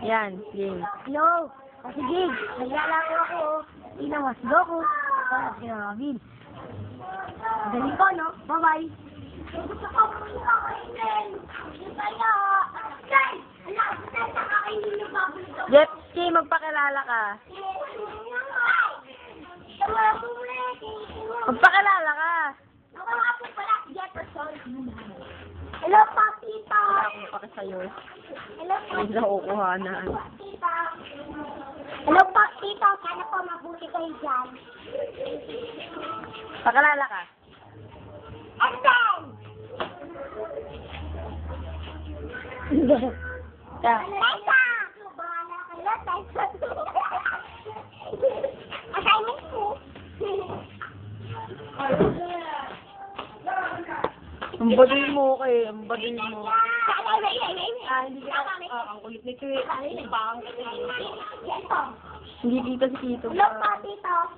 Yan, game. Hello. Sige, naglalaro ako. Inawas Goku. Para si Robin. Galing ko, no? Bye-bye. Gusto ko kainin. Kaya, guys, alam ko na nakakainin yung bubble ito. Jeffsky, magpakilala ka. Magpakilala ka. Ako nga po pala si Jefferson. Hello, Papito. Wala akong pake sa'yo. Hello, Hindi na kukuhanan. Papito. Hello, Papito. Sana po mabuti kayo dyan. Pakilala ka. And then, Ka. Tessa! Bahala kayo, Tessa. Assignment po. Ang badil mo kay, ang badil mo. Hindi ka, Ang kulit ni Kay. Hindi Hindi kita si Kito. Hello, Papito.